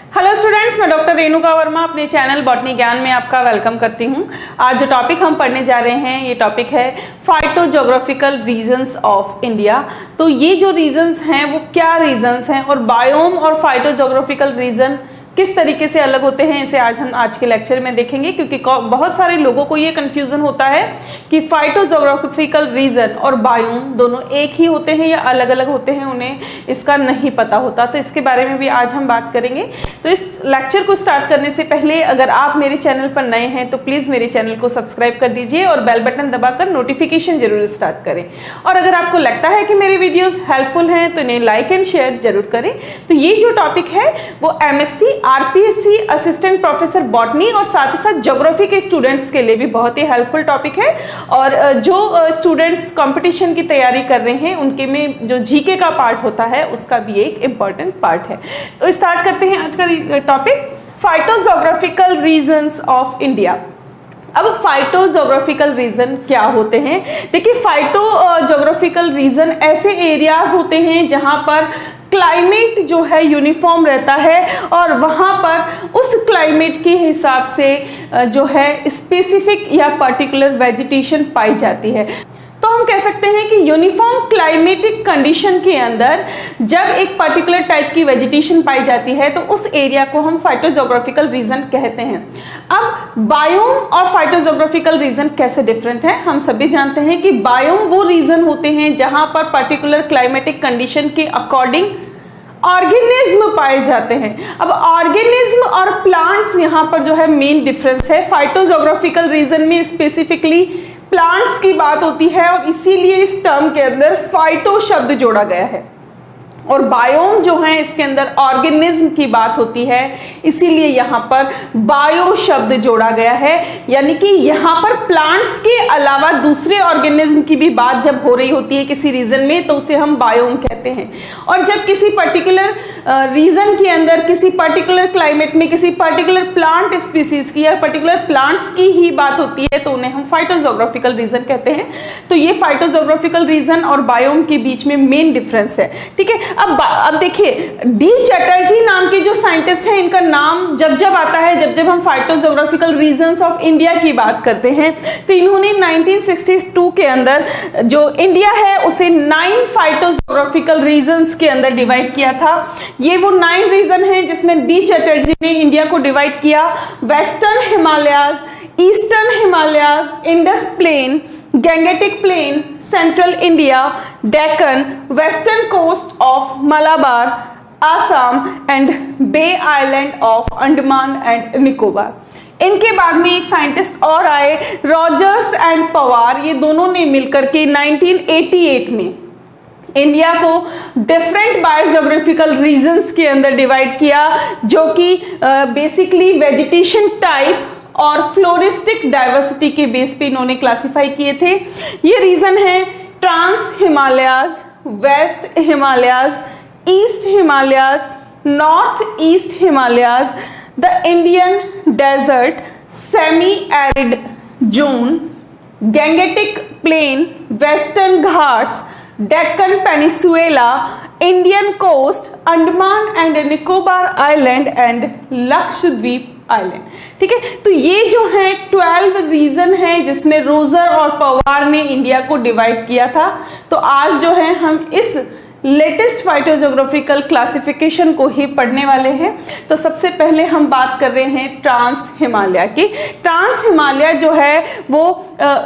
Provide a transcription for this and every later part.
Hello students, मैं doctor Renuka Verma अपने channel botany ज्ञान में आपका वेलकम करती हूं। आज जो टॉपिक हम पढ़ने जा रहे हैं ये टॉपिक है फाइटोजोग्राफिकल रीजंस ऑफ इंडिया। तो ये जो रीजंस हैं वो क्या रीजंस हैं और बायोम और फाइटोजोग्राफिकल रीजन किस तरीके से अलग होते हैं, इसे आज हम आज के लेक्चर में देखेंगे। क्योंकि बहुत सारे लोगों को ये कंफ्यूजन होता है कि फाइटोजोग्राफिकल रीजन और बायोम दोनों एक ही होते हैं या अलग अलग होते हैं, उन्हें इसका नहीं पता होता। तो इसके बारे में भी आज हम बात करेंगे। तो इस लेक्चर को स्टार्ट करने से पहले अगर आप मेरे चैनल पर नए हैं तो प्लीज मेरे चैनल को सब्सक्राइब कर दीजिए और बेल बटन दबाकर नोटिफिकेशन जरूर स्टार्ट करें। और अगर आपको लगता है कि मेरे वीडियोस हेल्पफुल हैं तो इन्हें लाइक एंड शेयर जरूर करें। तो ये जो टॉपिक है वो MSc RPSC assistant professor botany और साथ ही साथ ज्योग्राफी के स्टूडेंट्स के लिए भी बहुत ही हेल्पफुल टॉपिक है। और जो स्टूडेंट्स कंपटीशन की तैयारी कर रहे हैं उनके में जो जीके का पार्ट होता है उसका भी एक इंपॉर्टेंट पार्ट है। तो स्टार्ट करते हैं आज का टॉपिक, फाइटोजोग्राफिकल रीजंस ऑफ इंडिया। अब फाइटोजोग्राफिकल रीजन क्या होते हैं? देखिए, फाइटोजोग्राफिकल रीजन ऐसे एरियाज होते हैं जहां पर क्लाइमेट जो है यूनिफॉर्म रहता है और वहां पर उस क्लाइमेट के हिसाब से जो है स्पेसिफिक या पर्टिकुलर वेजिटेशन पाई जाती है। तो हम कह सकते हैं कि यूनिफॉर्म क्लाइमेटिक कंडीशन के अंदर जब एक पर्टिकुलर टाइप की वेजिटेशन पाई जाती है तो उस एरिया को हम फाइटोजोग्राफिकल रीजन कहते हैं। अब बायोम और फाइटोजोग्राफिकल रीजन कैसे डिफरेंट है? हम सभी जानते हैं कि बायोम वो रीजन होते हैं जहां पर पर्टिकुलर क्लाइमेटिक कंडीशन के अकॉर्डिंग ऑर्गेनिज्म पाए जाते हैं। अब ऑर्गेनिज्म और प्लांट्स यहाँ पर जो है मेन डिफरेंस है। फाइटोजोग्राफिकल रीजन में स्पेसिफिकली प्लांट्स की बात होती है और इसीलिए इस टर्म के अंदर फाइटो शब्द जोड़ा गया है। और बायोम जो है इसके अंदर ऑर्गेनिज्म की बात होती है, इसीलिए यहाँ पर बायो शब्द जोड़ा गया है। यानी कि यहाँ पर प्लांट्स के अलावा दूसरे ऑर्गेनिज्म की भी बात जब हो रही होती है किसी रीजन में तो उसे हम बायोम कहते हैं। और जब किसी पर्टिकुलर रीजन के अंदर किसी पर्टिकुलर क्लाइमेट में किसी पर्टिकुलर प्लांट स्पीसीज की या पर्टिकुलर प्लांट्स की ही बात होती है तो उन्हें हम फाइटोजोग्राफिकल रीजन कहते हैं। तो ये फाइटोजोग्राफिकल रीजन और बायोम के बीच में मेन डिफरेंस है। ठीक है, अब देखिए, डी चटर्जी नाम के जो साइंटिस्ट हैं इनका नाम जब जब आता है, जब हम फाइटोजोग्राफिकल रीजंस ऑफ इंडिया की बात करते हैं तो इन्होंने 1962 के अंदर जो इंडिया है उसे 9 फाइटोजोग्राफिकल रीजंस के अंदर डिवाइड किया था। ये वो 9 रीजन हैं जिसमें डी चटर्जी ने इंडिया को डिवाइड किया। Western Himalayas, eastern Himalayas, Indus plain, Gangetic plain, central India, Deccan, western coast of Malabar, Assam and bay island of Andaman and Nicobar. इनके बाद में एक साइंटिस्ट और आए, रॉजर्स एंड पवार। ये दोनों ने मिलकर के 1988 में इंडिया को डिफरेंट बायोजोग्राफिकल रीजन्स के अंदर डिवाइड किया, जो कि बेसिकली वेजिटेशन टाइप और फ्लोरिस्टिक डाइवर्सिटी के बेस पे इन्होंने क्लासिफाई किए थे। ये रीजन है trans Himalayas, west Himalayas, east Himalayas, north east Himalayas, the Indian desert, semi arid zone, Gangetic plain, western Ghats, Deccan peninsula, Indian coast, Andaman and Nicobar island and Lakshadweep island. ठीक है, तो ये जो है 12 रीजन है जिसमें रोजर और पवार ने इंडिया को डिवाइड किया था। तो आज जो है हम इस लेटेस्ट फाइटोजोग्राफिकल क्लासिफिकेशन को ही पढ़ने वाले हैं। तो सबसे पहले हम बात कर रहे हैं ट्रांस हिमालय की। ट्रांस हिमालय जो है वो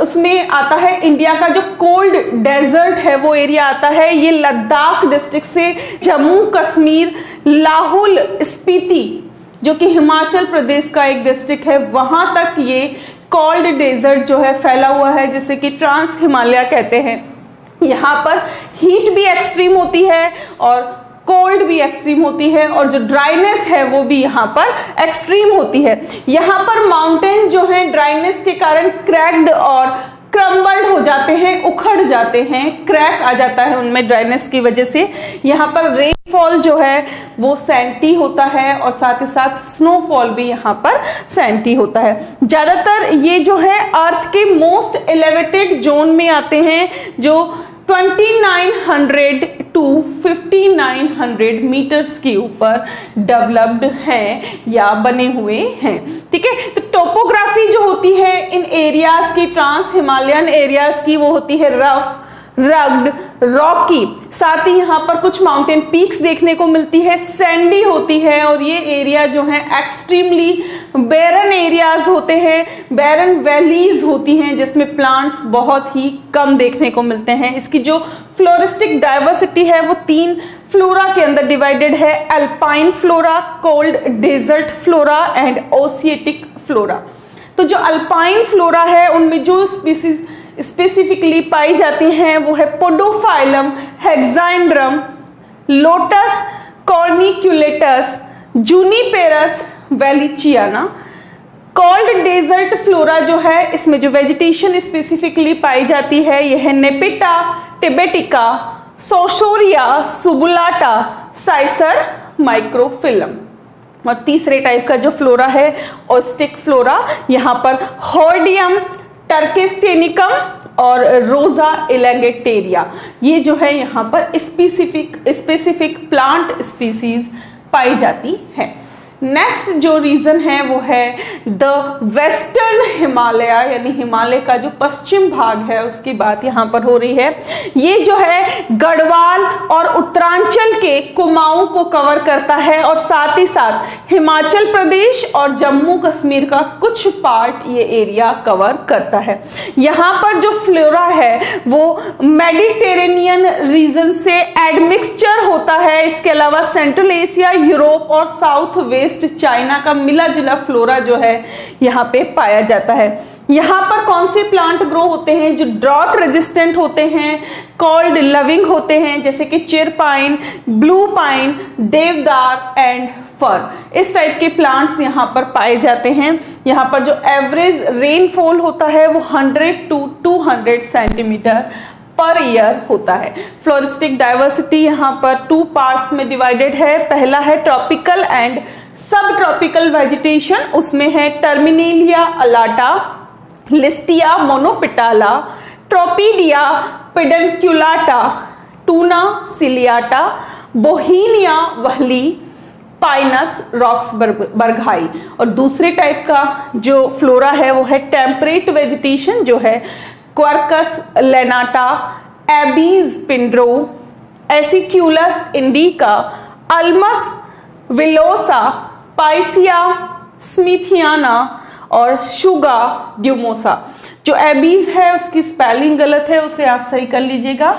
उसमें आता है इंडिया का जो कोल्ड डेजर्ट है वो एरिया आता है। ये लद्दाख डिस्ट्रिक्ट से जम्मू कश्मीर, लाहौल स्पीति जो कि हिमाचल प्रदेश का एक डिस्ट्रिक्ट है वहां तक ये कोल्ड डेजर्ट जो है फैला हुआ है, जिसे कि ट्रांस हिमालय कहते हैं। यहाँ पर हीट भी एक्सट्रीम होती है और कोल्ड भी एक्सट्रीम होती है और जो ड्राइनेस है वो भी यहाँ पर एक्सट्रीम होती है। यहाँ पर माउंटेन जो है ड्राइनेस के कारण क्रैक्ड और क्रम्बल्ड हो जाते हैं, उखड़ जाते हैं, क्रैक आ जाता है उनमें ड्राइनेस की वजह से। यहाँ पर रेनफॉल जो है वो सैंटी होता है और साथ ही साथ स्नोफॉल भी यहाँ पर सैंटी होता है। ज्यादातर ये जो है अर्थ के मोस्ट एलिवेटेड जोन में आते हैं जो 2900 टू 5900 मीटर्स के ऊपर डेवलप्ड हैं या बने हुए हैं। ठीक है, तो टोपोग्राफी जो होती है इन एरियाज की, ट्रांस हिमालयन एरियाज की, वो होती है रफ, रग्ड, रॉकी। साथ ही यहाँ पर कुछ माउंटेन पीक्स देखने को मिलती है, सैंडी होती है, और ये एरिया जो है एक्सट्रीमली बैरन एरियाज होते हैं, बैरन वैलीज होती हैं जिसमें प्लांट्स बहुत ही कम देखने को मिलते हैं। इसकी जो फ्लोरिस्टिक डाइवर्सिटी है वो 3 फ्लोरा के अंदर डिवाइडेड है, alpine flora, cold desert flora and oceanic flora. तो जो अल्पाइन फ्लोरा है उनमें जो स्पीसीज स्पेसिफिकली पाई जाती हैं वो है Podophyllum, hexandrum, Lotus corniculatus, Juniperus, wallichiana. Cold desert flora जो है इसमें जो वेजिटेशन स्पेसिफिकली पाई जाती है ये है नेपिटा टिबेटिका, सोशोरिया, सुबुलाटा, साइसर, माइक्रोफिलम। और तीसरे टाइप का जो फ्लोरा है ओस्टिक फ्लोरा, यहाँ पर हॉर्डियम, टर्केस्टेनिकम और रोजा एलेगेटेरिया, ये जो है यहाँ पर स्पेसिफिक प्लांट स्पीसीज पाई जाती है। नेक्स्ट जो रीजन है वो है द वेस्टर्न हिमालय, यानी हिमालय का जो पश्चिम भाग है उसकी बात यहाँ पर हो रही है। ये जो है गढ़वाल और उत्तरांचल के कुमाऊं को कवर करता है और साथ ही साथ हिमाचल प्रदेश और जम्मू कश्मीर का कुछ पार्ट ये एरिया कवर करता है। यहाँ पर जो फ्लोरा है वो मेडिटेरेनियन रीजन से एडमिक्सचर होता है। इसके अलावा सेंट्रल एशिया, यूरोप और साउथ वेस्ट चाइना का मिला जुला फ्लोरा जो है यहाँ पे पाया जाता है। यहाँ पर कौन से प्लांट ग्रो होते हैं जो ड्रॉट रेजिस्टेंट होते हैं, कॉल्ड लविंग होते हैं, जैसे कि चिर पाइन, ब्लू पाइन, देवदार एंड फर। इस टाइप के प्लांट्स यहाँ पर पाए जाते हैं। यहाँ पर जो एवरेज रेनफॉल होता है वो 100 to 200 सेंटीमीटर पर ईयर होता है। फ्लोरिस्टिक डाइवर्सिटी यहाँ पर 2 पार्ट्स में डिवाइडेड है। पहला है tropical and sub tropical vegetation, उसमें है टर्मिनेलिया अलाटा, लिस्टिया monopetala, Tropidia pedunculata, Toona ciliata, Bauhinia vahlii, Pinus roxburghii बर्गाई। और दूसरे टाइप का जो फ्लोरा है वो है टेम्परेट वेजिटेशन, जो है Quercus lanata, Abies pindrow, Aesculus indica, Ulmus villosa, Picea smithiana और शुगा ड्यूमोसा। जो एबीज है उसकी स्पेलिंग गलत है, उसे आप सही कर लीजिएगा।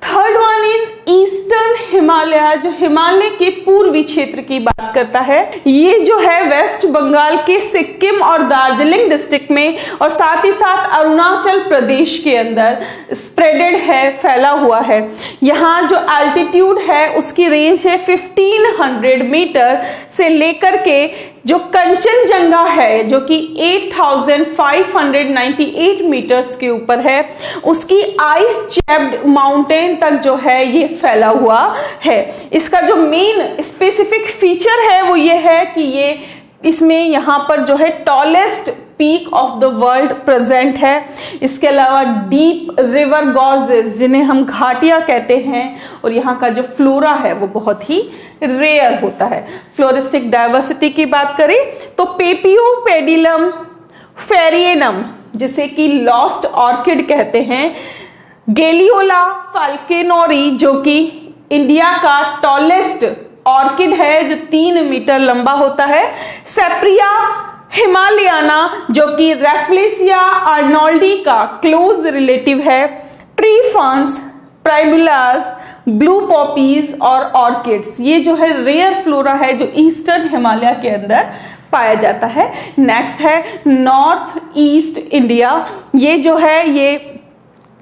Third one is eastern Himalaya, जो हिमालय के पूर्वी क्षेत्र की बात करता है। ये जो है वेस्ट बंगाल के सिक्किम और दार्जिलिंग डिस्ट्रिक्ट में और साथ ही साथ अरुणाचल प्रदेश के अंदर स्प्रेडेड है, फैला हुआ है। यहाँ जो एल्टीट्यूड है उसकी रेंज है 1500 मीटर से लेकर के जो कंचनजंगा है जो कि 8598 मीटर्स के ऊपर है, उसकी आइस चैप्ड माउंटेन तक जो है ये फैला हुआ है। इसका जो मेन स्पेसिफिक फीचर है वो ये है कि ये इसमें यहाँ पर जो है tallest peak of the world present है। इसके अलावा डीप रिवर गॉर्जेस, जिन्हें हम घाटियां कहते हैं, और यहाँ का जो फ्लोरा है वो बहुत ही रेयर होता है। फ्लोरिस्टिक डाइवर्सिटी की बात करें तो पेपियोपेडिलम फेरिएनम, जिसे कि लॉस्ट ऑर्किड कहते हैं, गेलियोला फाल्केनोरी जो कि इंडिया का टॉलेस्ट ऑर्किड है जो 3 मीटर लंबा होता है, सेप्रिया हिमालयाना जो कि रेफ्लेसिया आर्नोल्डी का क्लोज रिलेटिव है, ट्री फर्न्स, प्राइमुलास, ब्लू पॉपीज और ऑर्किड्स, ये जो है रेयर फ्लोरा है जो ईस्टर्न हिमालय के अंदर पाया जाता है। नेक्स्ट है नॉर्थ ईस्ट इंडिया, ये जो है ये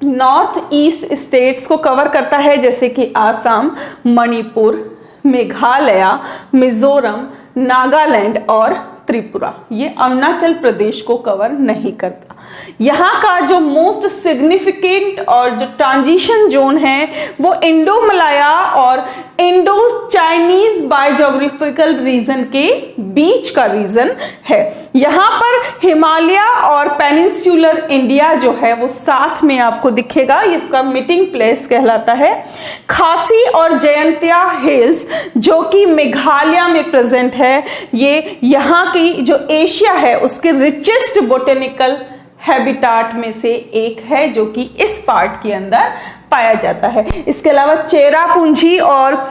नॉर्थ ईस्ट स्टेट्स को कवर करता है, जैसे कि आसाम, मणिपुर, मेघालय, मिजोरम, नागालैंड और त्रिपुरा। ये अरुणाचल प्रदेश को कवर नहीं करता। यहाँ का जो मोस्ट सिग्निफिकेंट और जो ट्रांजिशन जोन है वो इंडो मलाया और इंडो चाइनीज बायोजोग्राफिकल रीजन के बीच का रीजन है। यहाँ पर हिमालय और पेनिनसुलर इंडिया जो है वो साथ में आपको दिखेगा, इसका मीटिंग प्लेस कहलाता है। खासी और जयंतिया हिल्स जो कि मेघालय में प्रेजेंट है, ये यहाँ की जो एशिया है उसके रिचेस्ट बोटेनिकल हैबिटाट में से एक है जो कि इस पार्ट के अंदर पाया जाता है। इसके अलावा चेरापूंजी और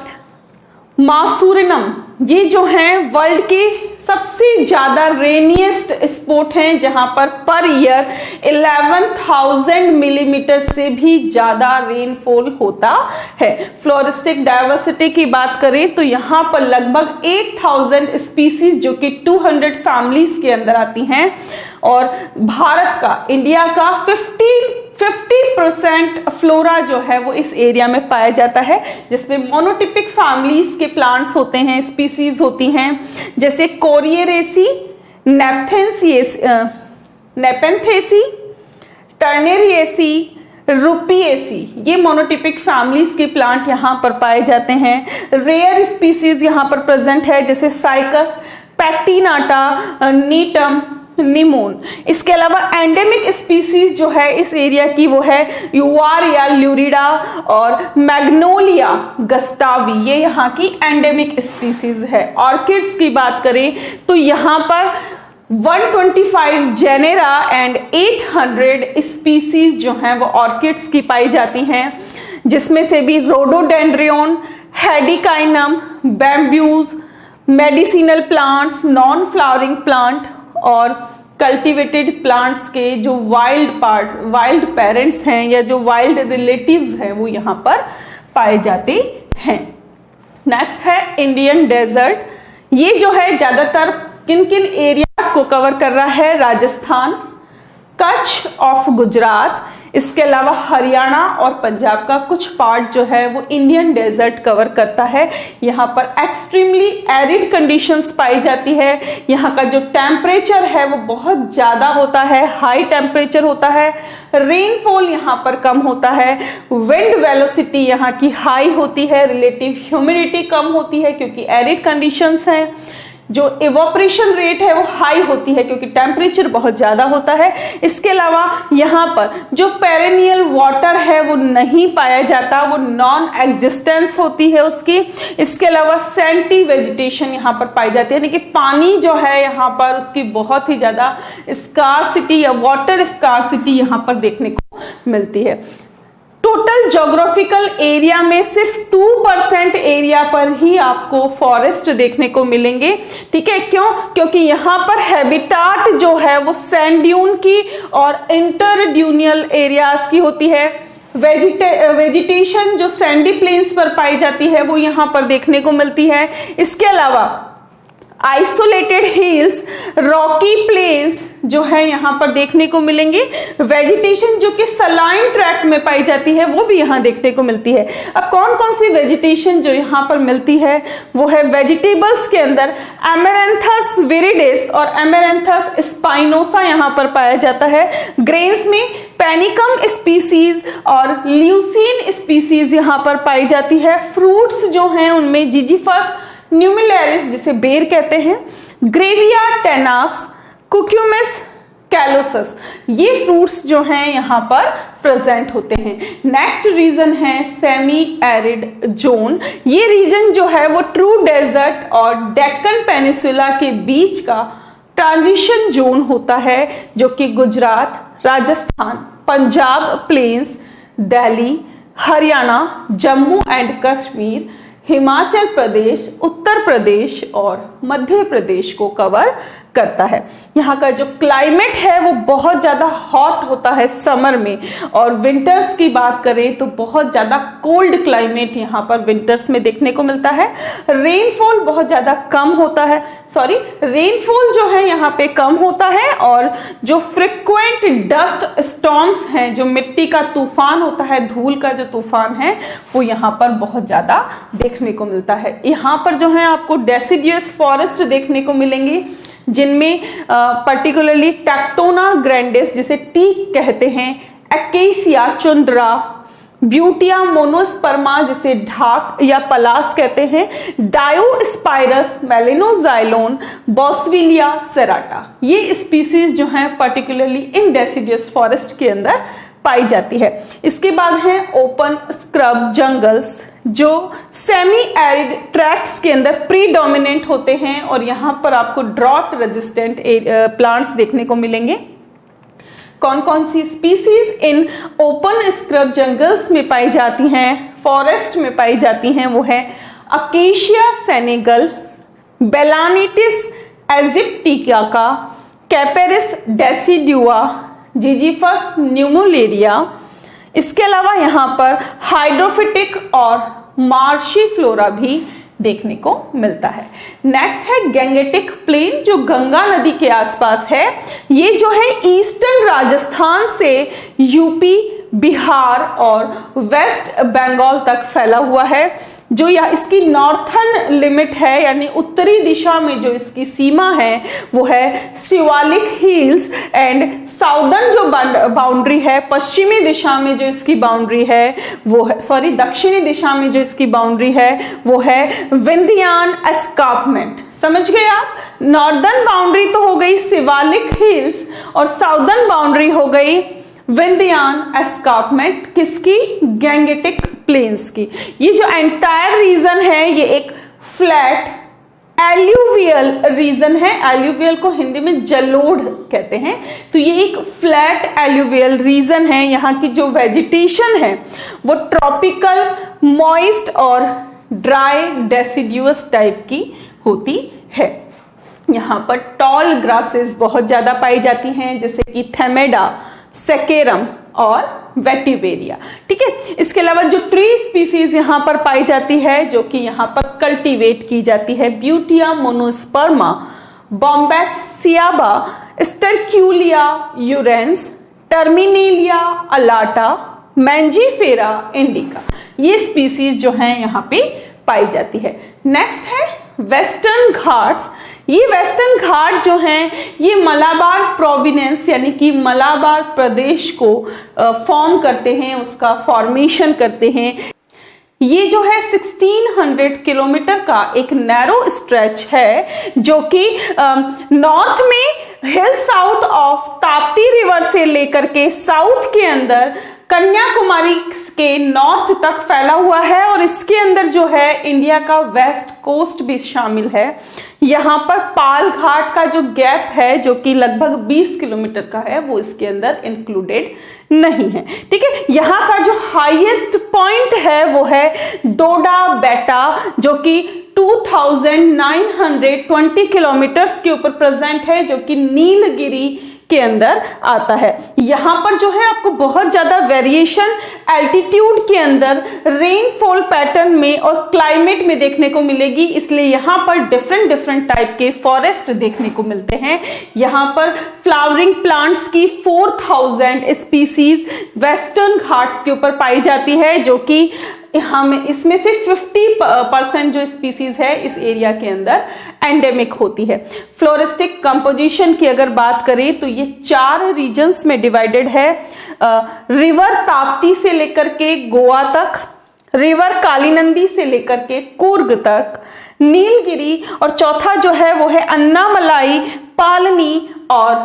मासूरिनम ये जो हैं वर्ल्ड के सबसे ज्यादा रेनिएस्ट स्पॉट हैं, जहां पर ईयर 11,000 मिलीमीटर से भी ज्यादा रेनफॉल होता है। फ्लोरिस्टिक डायवर्सिटी की बात करें तो यहाँ पर लगभग 8,000 स्पीसीज जो कि 200 फैमिलीज के अंदर आती हैं, और भारत का, इंडिया का 50% फ्लोरा जो है वो इस एरिया में पाया जाता है, जिसमें मोनोटिपिक फैमिलीज के प्लांट्स होते हैं, स्पीसीज होती हैं, जैसे कोरिएरेसी, नेपेंथेसी, टर्नेरिएसी, रुपिएसी, ये मोनोटिपिक फैमिलीज के प्लांट यहाँ पर पाए जाते हैं। रेयर स्पीसीज यहाँ पर प्रेजेंट है जैसे साइकस, पैक्टिनाटा, नीटम, निमोन। इसके अलावा एंडेमिक स्पीसीज जो है इस एरिया की वो है यूआरिया ल्यूरिडा और मैग्नोलिया गस्टावी, ये यहाँ की एंडेमिक स्पीसीज है। ऑर्किड्स की बात करें तो यहाँ पर 125 जेनेरा एंड 800 स्पीसीज जो हैं वो ऑर्किड्स की पाई जाती हैं, जिसमें से भी rhododendron, Hedychium, bamboos, medicinal plants, non flowering plant और कल्टीवेटेड प्लांट्स के जो वाइल्ड पेरेंट्स हैं या जो वाइल्ड रिलेटिव्स हैं वो यहाँ पर पाए जाते हैं। नेक्स्ट है इंडियन डेजर्ट। ये जो है ज्यादातर किन किन एरियाज को कवर कर रहा है? राजस्थान, कच्छ ऑफ गुजरात, इसके अलावा हरियाणा और पंजाब का कुछ पार्ट जो है वो इंडियन डेजर्ट कवर करता है। यहाँ पर एक्सट्रीमली एरिड कंडीशंस पाई जाती है। यहाँ का जो टेम्परेचर है वो बहुत ज्यादा होता है, हाई टेम्परेचर होता है। रेनफॉल यहाँ पर कम होता है। विंड वेलोसिटी यहाँ की हाई होती है। रिलेटिव ह्यूमिडिटी कम होती है क्योंकि एरिड कंडीशंस हैं। जो इवोपरेशन रेट है वो हाई होती है क्योंकि टेम्परेचर बहुत ज्यादा होता है। इसके अलावा यहाँ पर जो पेरेनियल वाटर है वो नहीं पाया जाता, वो नॉन एग्जिस्टेंस होती है उसकी। इसके अलावा सैंटी वेजिटेशन यहाँ पर पाई जाती है, यानी कि पानी जो है यहाँ पर उसकी बहुत ही ज्यादा स्कार्सिटी या वाटर स्कार्सिटी यहाँ पर देखने को मिलती है। टोटल ज्योग्राफिकल एरिया में सिर्फ 2% एरिया पर ही आपको फॉरेस्ट देखने को मिलेंगे। ठीक है, क्यों? क्योंकि यहाँ पर हैबिटाट जो है वो सैंड ड्यून की और इंटरड्यूनियल एरियाज की होती है। वेजिटेशन जो सैंडी प्लेन्स पर पाई जाती है वो यहाँ पर देखने को मिलती है। इसके अलावा आइसोलेटेड हिल्स, रॉकी प्लेन्स जो है यहाँ पर देखने को मिलेंगे। वेजिटेशन जो कि सलाइन ट्रैक में पाई जाती है वो भी यहाँ देखने को मिलती है। अब कौन कौन सी वेजिटेशन जो यहाँ पर मिलती है वो है वेजिटेबल्स के अंदर एमेरैंथस विरिडिस और एमेरैंथस स्पाइनोसा यहाँ पर पाया जाता है। ग्रेन्स में पेनिकम स्पीसीज और ल्यूसीन स्पीसीज यहाँ पर पाई जाती है। फ्रूट्स जो हैं उनमें जिजीफस न्यूमिलैरिस जिसे बेर कहते हैं, ग्रेविया टेनाक्स, कुक्यूमिस कैलोसस, ये फ्रूट्स जो हैं यहाँ पर प्रेजेंट होते हैं। नेक्स्ट रीजन है सेमी एरिड जोन। ये रीजन जो है वो ट्रू डेजर्ट और डेक्कन पेनिसुला के बीच का ट्रांजिशन जोन होता है, जो कि गुजरात, राजस्थान, पंजाब प्लेन्स, दिल्ली, हरियाणा, जम्मू एंड कश्मीर, हिमाचल प्रदेश, उत्तर प्रदेश और मध्य प्रदेश को कवर करता है। यहाँ का जो क्लाइमेट है वो बहुत ज्यादा हॉट होता है समर में, और विंटर्स की बात करें तो बहुत ज्यादा कोल्ड क्लाइमेट यहाँ पर विंटर्स में देखने को मिलता है। रेनफॉल बहुत ज्यादा कम होता है, रेनफॉल जो है यहाँ पे कम होता है, और जो फ्रिक्वेंट डस्ट स्टॉर्म्स हैं, जो मिट्टी का तूफान होता है, धूल का जो तूफान है वो यहाँ पर बहुत ज्यादा देखने को मिलता है। यहाँ पर जो है आपको डेसिडियस फॉरेस्ट देखने को मिलेंगे, जिनमें पर्टिकुलरली टैक्टोना ग्रैंडिस जिसे टीक कहते हैं, एकेसिया चुंद्रा, ब्यूटिया मोनोस्पर्मा जिसे ढाक या पलास कहते हैं, डायोस्पाइरस मेलिनोजाइलोन, बॉसविलिया सेराटा, ये स्पीसीज जो हैं पर्टिकुलरली इन डेसिडियस फॉरेस्ट के अंदर पाई जाती है। इसके बाद है ओपन स्क्रब जंगल्स जो सेमी एरिड ट्रैक्ट्स के अंदर प्रीडोमिनेंट होते हैं और यहां पर आपको ड्रॉट रेजिस्टेंट प्लांट्स देखने को मिलेंगे। कौन कौन सी स्पीसीज इन ओपन स्क्रब जंगल्स में पाई जाती हैं, फॉरेस्ट में पाई जाती हैं, वो है अकेशिया सेनेगल, बेलानिटिस एजिप्टिका, कैपेरिस डेसिडुआ, जिजीफस न्यूमोलेरिया। इसके अलावा यहाँ पर हाइड्रोफिटिक और मार्शी फ्लोरा भी देखने को मिलता है। नेक्स्ट है गैंगेटिक प्लेन जो गंगा नदी के आसपास है। ये जो है ईस्टर्न राजस्थान से यूपी, बिहार और वेस्ट बंगाल तक फैला हुआ है। जो यह इसकी नॉर्थर्न लिमिट है यानी उत्तरी दिशा में जो इसकी सीमा है वो है शिवालिक हिल्स एंड साउदर्न जो बाउंड्री है, पश्चिमी दिशा में जो इसकी बाउंड्री है वो है, सॉरी दक्षिणी दिशा में जो इसकी बाउंड्री है वो है विंध्यान एस्कार्पमेंट। समझ गए आप? नॉर्दर्न बाउंड्री तो हो गई शिवालिक हिल्स और साउदर्न बाउंड्री हो गई विंध्यान एस्कार्पमेंट किसकी? गैंगेटिक प्लेन्स की। ये जो एंटायर रीजन है ये एक फ्लैट एल्यूवियल रीजन है। एल्यूवियल को हिंदी में जलोढ़ कहते हैं। तो ये एक फ्लैट एल्यूवियल रीजन है। यहाँ की जो वेजिटेशन है वो ट्रॉपिकल, मॉइस्ट और ड्राई डेसिडुअस टाइप की होती है। यहाँ पर टॉल ग्रासेस बहुत ज्यादा पाई जाती हैं जैसे कि थेमेडा, सेकेरम और वेटिवेरिया। ठीक है, इसके अलावा जो ट्री स्पीसीज यहाँ पर पाई जाती है जो कि यहाँ पर कल्टीवेट की जाती है, Butea monosperma, Bombax ceiba, Sterculia urens, Terminalia alata, Mangifera indica, ये स्पीसीज जो हैं यहाँ पे पाई जाती है। नेक्स्ट है वेस्टर्न घाट्स। ये वेस्टर्न घाट जो हैं ये मलाबार प्रोविनेंस यानी कि मलाबार प्रदेश को फॉर्म करते हैं, उसका फॉर्मेशन करते हैं। ये जो है 1600 किलोमीटर का एक नैरो स्ट्रेच है जो कि नॉर्थ में हिल साउथ ऑफ ताप्ती रिवर से लेकर के साउथ के अंदर कन्याकुमारी के नॉर्थ तक फैला हुआ है और इसके अंदर जो है इंडिया का वेस्ट कोस्ट भी शामिल है। यहाँ पर पाल घाट का जो गैप है जो कि लगभग 20 किलोमीटर का है वो इसके अंदर इंक्लूडेड नहीं है। ठीक है, यहाँ का जो हाईएस्ट पॉइंट है वो है डोडा बेटा जो कि 2920 किलोमीटर्स के ऊपर प्रेजेंट है जो कि नीलगिरी के अंदर आता है। यहां पर जो है आपको बहुत ज्यादा वेरिएशन एल्टीट्यूड के अंदर रेनफॉल पैटर्न में और क्लाइमेट में देखने को मिलेगी, इसलिए यहां पर डिफरेंट टाइप के फॉरेस्ट देखने को मिलते हैं। यहां पर फ्लावरिंग प्लांट्स की 4000 स्पीसीज वेस्टर्न घाट्स के ऊपर पाई जाती है जो कि हमें इसमें से 50% जो स्पीसीज है इस एरिया के अंदर एंडेमिक होती है। फ्लोरिस्टिक कंपोजिशन की अगर बात करें तो ये 4 रीजन्स में डिवाइडेड है। रिवर ताप्ती से लेकर के गोवा तक, रिवर कालीनंदी से लेकर के कूर्ग तक, नीलगिरी और चौथा जो है वो है अन्नामलाई, पालनी और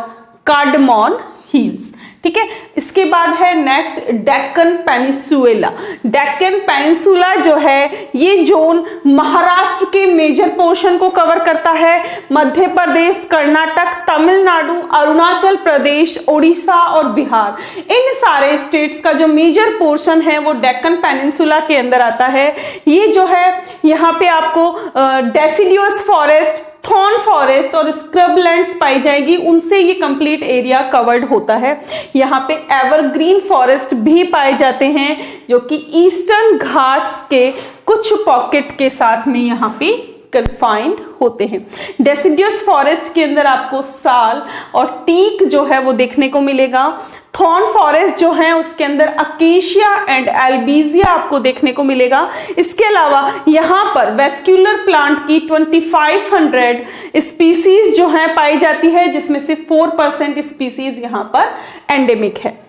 कार्डमॉन हिल्स। ठीक है, इसके बाद है next Deccan peninsula. Deccan peninsula जो है ये जोन महाराष्ट्र के मेजर पोर्शन को कवर करता है। मध्य प्रदेश, कर्नाटक, तमिलनाडु, अरुणाचल प्रदेश, उड़ीसा और बिहार, इन सारे स्टेट्स का जो मेजर पोर्शन है वो डेक्कन पेनिनसुला के अंदर आता है। ये जो है यहाँ पे आपको डेसिडियस फॉरेस्ट, थॉर्न फॉरेस्ट और स्क्रबलैंड्स पाई जाएगी, उनसे ये कंप्लीट एरिया कवर्ड होता है। यहाँ पे एवरग्रीन फॉरेस्ट भी पाए जाते हैं जो कि ईस्टर्न घाट्स के कुछ पॉकेट के साथ में यहाँ पे कन्फाइंड होते हैं। डेसिडियस फॉरेस्ट के अंदर आपको साल और टीक जो है वो देखने को मिलेगा। थॉर्न फॉरेस्ट जो है उसके अंदर अकेशिया एंड एल्बीजिया आपको देखने को मिलेगा। इसके अलावा यहाँ पर वेस्क्यूलर प्लांट की 2500 स्पीसीज जो है पाई जाती है, जिसमें से 4% स्पीसीज यहाँ पर एंडेमिक है।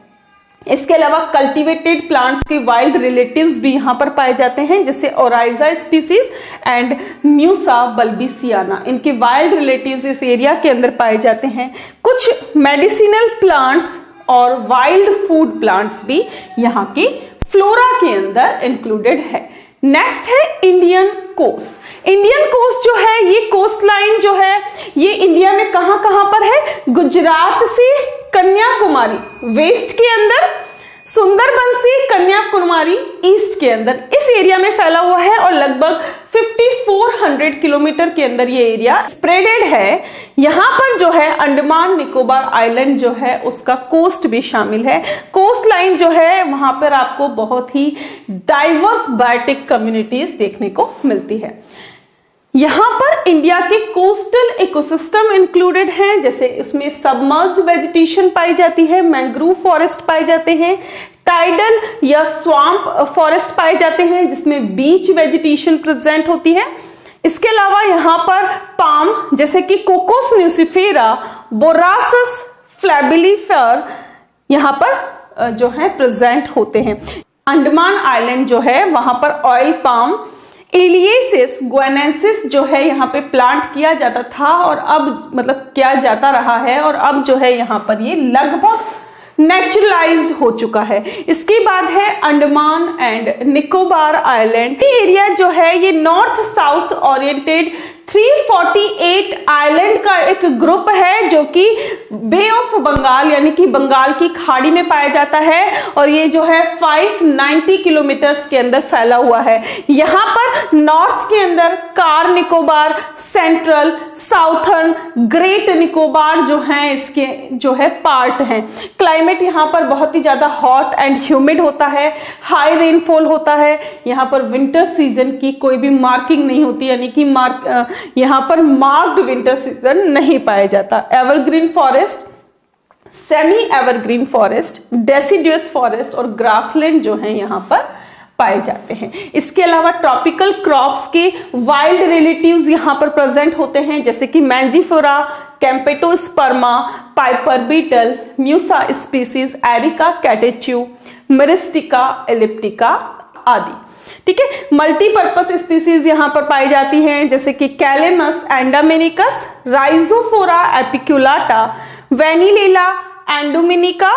इसके अलावा कल्टीवेटेड प्लांट्स के वाइल्ड रिलेटिव्स भी यहाँ पर पाए जाते हैं, जैसे ओराइजा स्पीसीज एंड म्यूसा बल्बिसियाना, इनके वाइल्ड रिलेटिव्स इस एरिया के अंदर पाए जाते हैं। कुछ मेडिसिनल प्लांट्स और वाइल्ड फूड प्लांट्स भी यहाँ की फ्लोरा के अंदर इंक्लूडेड है। नेक्स्ट है इंडियन कोस्ट। इंडियन कोस्ट जो है, ये कोस्ट लाइन जो है ये इंडिया में कहां कहां पर है? गुजरात से कन्याकुमारी वेस्ट के अंदर, सुंदरबन से कन्याकुमारी ईस्ट के अंदर, इस एरिया में फैला हुआ है और लगभग 5400 किलोमीटर के अंदर ये एरिया स्प्रेडेड है। यहां पर जो है अंडमान निकोबार आइलैंड जो है उसका कोस्ट भी शामिल है। कोस्ट लाइन जो है वहां पर आपको बहुत ही डाइवर्स बायोटिक कम्युनिटीज देखने को मिलती है। यहां पर इंडिया के कोस्टल इकोसिस्टम इंक्लूडेड हैं, जैसे उसमें सबमर्ज्ड वेजिटेशन पाई जाती है, मैंग्रोव फॉरेस्ट पाए जाते हैं, टाइडल या स्वाम्प फॉरेस्ट पाए जाते हैं जिसमें बीच वेजिटेशन प्रेजेंट होती है। इसके अलावा यहाँ पर पाम जैसे कि कोकोस न्यूसिफेरा, बोरासस फ्लैबिलिफर यहाँ पर जो है प्रेजेंट होते हैं। अंडमान आइलैंड जो है वहां पर ऑयल पाम एलियेसिस गुएनेंसिस जो है यहाँ पे प्लांट किया जाता था और अब मतलब किया जाता रहा है और अब जो है यहाँ पर ये लगभग नेचुरलाइज हो चुका है। इसके बाद है अंडमान एंड निकोबार आइलैंड। ये एरिया जो है ये नॉर्थ साउथ ओरिएंटेड 348 आइलैंड का एक ग्रुप है जो कि बे ऑफ बंगाल यानी कि बंगाल की खाड़ी में पाया जाता है और ये जो है 590 किलोमीटर्स के अंदर फैला हुआ है। यहाँ पर नॉर्थ के अंदर car Nicobar, central, southern, great Nicobar जो है इसके जो है पार्ट हैं। क्लाइमेट यहाँ पर बहुत ही ज्यादा हॉट एंड ह्यूमिड होता है, हाई रेनफॉल होता है। यहाँ पर विंटर सीजन की कोई भी मार्किंग नहीं होती, यानी कि यहाँ पर मार्क्ड विंटर सीजन नहीं पाया जाता। Evergreen forest, semi evergreen forest, deciduous forest और ग्रासलैंड जो है यहाँ पर पाए जाते हैं। इसके अलावा ट्रॉपिकल क्रॉप्स के वाइल्ड रिलेटिव्स यहाँ पर प्रेजेंट होते हैं, जैसे कि Mangifera, Campnosperma, Piper betle, Musa species, Areca catechu, Myristica elliptica आदि। ठीक है, मल्टीपर्पस स्पीसीज यहाँ पर पाई जाती हैं, जैसे कि कैलेमस एंडामेनिकस, राइजोफोरा एपिक्युलाटा, वेनिलेला एंडोमिनिका,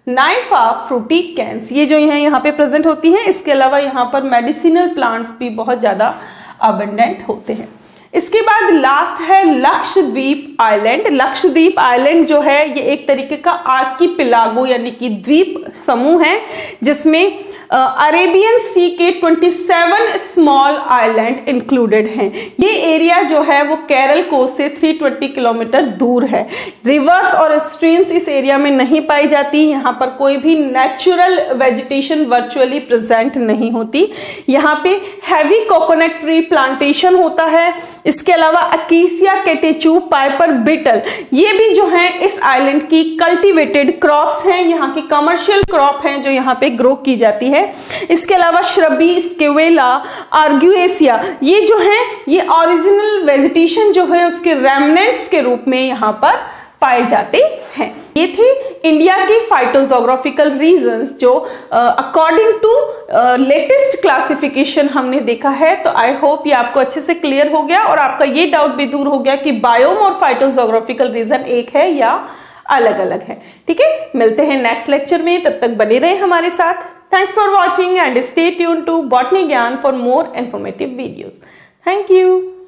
नाइफा फ्रूटिकेंस, ये जो है यहाँ पे प्रेजेंट होती हैं। इसके अलावा यहाँ पर मेडिसिनल प्लांट्स भी बहुत ज्यादा अबंडेंट होते हैं। इसके बाद लास्ट है लक्षद्वीप आइलैंड। लक्षद्वीप आइलैंड जो है ये एक तरीके का आर्किपेलागो यानी कि द्वीप समूह है, जिसमें अरेबियन सी के 27 स्मॉल आइलैंड इंक्लूडेड हैं। ये एरिया जो है वो केरल कोस्ट से 320 किलोमीटर दूर है। रिवर्स और स्ट्रीम्स इस एरिया में नहीं पाई जाती। यहाँ पर कोई भी नेचुरल वेजिटेशन वर्चुअली प्रेजेंट नहीं होती। यहाँ पे हैवी कोकोनट ट्री प्लांटेशन होता है। इसके अलावा अकेसिया कैटेचू, पाइपर बीटल, ये भी जो है इस आइलैंड की कल्टीवेटेड क्रॉप्स हैं, यहाँ की कमर्शियल क्रॉप हैं जो यहाँ पे ग्रो की जाती है। इसके अलावा श्रबी, स्केवेला, आर्गुएसिया, ये जो है ये ओरिजिनल वेजिटेशन जो है उसके रेमनेंट्स के रूप में यहाँ पर पाए जाते हैं। ये थे इंडिया के फाइटोजोग्राफिकल रीजन्स जो अकॉर्डिंग टू लेटेस्ट क्लासिफिकेशन हमने देखा है। तो आई होप ये आपको अच्छे से क्लियर हो गया और आपका ये डाउट भी दूर हो गया कि बायोम और फाइटोजोग्राफिकल रीजन एक है या अलग अलग है। ठीक है, मिलते हैं नेक्स्ट लेक्चर में, तब तक बने रहे हमारे साथ। Thanks for watching and stay tuned to Botany Gyan for more informative videos. Thank you.